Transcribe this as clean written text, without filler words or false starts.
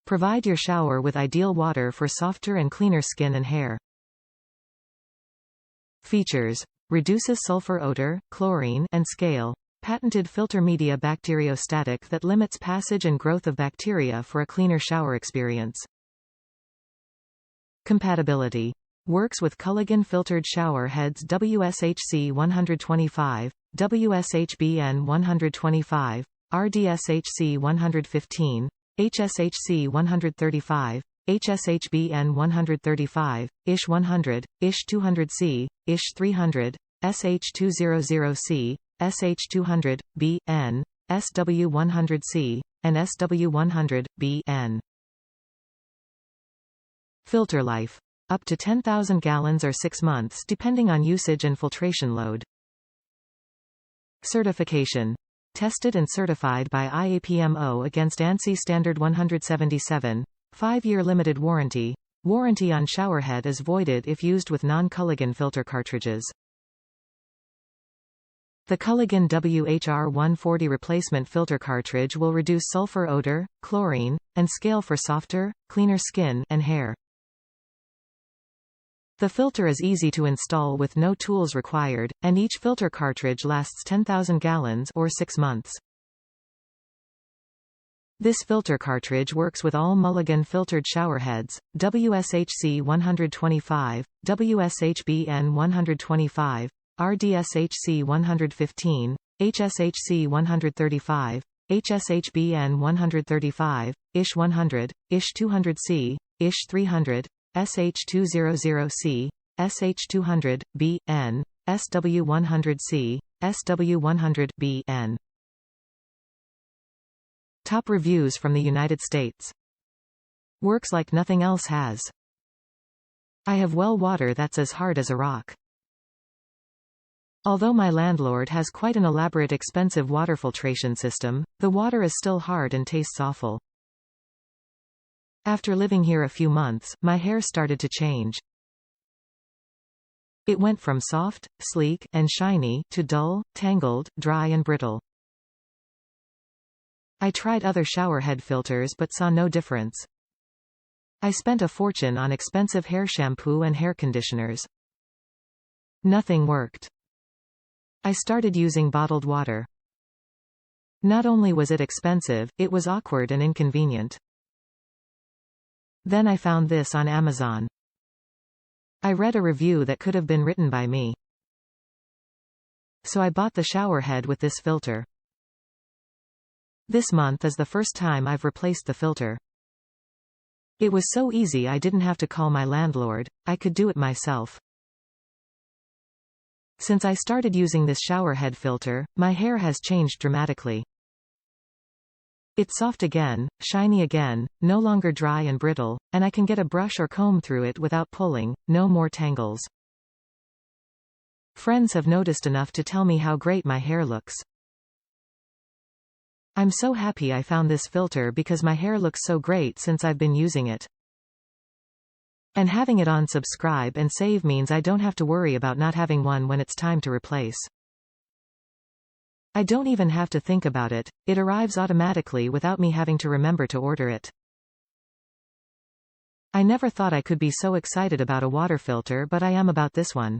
Provide your shower with ideal water for softer and cleaner skin and hair. Features: reduces sulfur odor, chlorine, and scale. Patented filter media bacteriostatic that limits passage and growth of bacteria for a cleaner shower experience. Compatibility: works with Culligan filtered shower heads WSHC-125, WSHBN-125, RDSHC-115, HSHC-135, HSHBN-135, ISH-100, ISH-200C, ISH-300, SH-200C, SH-200-BN, SW-100C, and SW-100-BN. Filter life: up to 10,000 gallons or 6 months depending on usage and filtration load. Certification: tested and certified by IAPMO against ANSI Standard 177, 5-year limited warranty. Warranty on showerhead is voided if used with non-Culligan filter cartridges. The Culligan WHR-140 Replacement Filter Cartridge will reduce sulfur odor, chlorine, and scale for softer, cleaner skin and hair. The filter is easy to install with no tools required, and each filter cartridge lasts 10,000 gallons or 6 months. This filter cartridge works with all Mulligan filtered showerheads, WSHC-125, WSHBN-125, RDSHC-115, HSHC-135, HSHBN-135, ISH-100, ISH-200C, ISH-300, SH-200C, SH-200-BN, SW-100C, SW-100-BN. Top reviews from the United States. Works like nothing else has. I have well water that's as hard as a rock. Although my landlord has quite an elaborate expensive water filtration system, the water is still hard and tastes awful. After living here a few months, my hair started to change. It went from soft, sleek, and shiny to dull, tangled, dry and brittle. I tried other showerhead filters but saw no difference. I spent a fortune on expensive hair shampoo and hair conditioners. Nothing worked. I started using bottled water. Not only was it expensive, it was awkward and inconvenient. Then I found this on Amazon. I read a review that could have been written by me. So I bought the showerhead with this filter. This month is the first time I've replaced the filter. It was so easy I didn't have to call my landlord, I could do it myself. Since I started using this showerhead filter, my hair has changed dramatically. It's soft again, shiny again, no longer dry and brittle, and I can get a brush or comb through it without pulling, no more tangles. Friends have noticed enough to tell me how great my hair looks. I'm so happy I found this filter because my hair looks so great since I've been using it. And having it on subscribe and save means I don't have to worry about not having one when it's time to replace. I don't even have to think about it, it arrives automatically without me having to remember to order it. I never thought I could be so excited about a water filter, but I am about this one.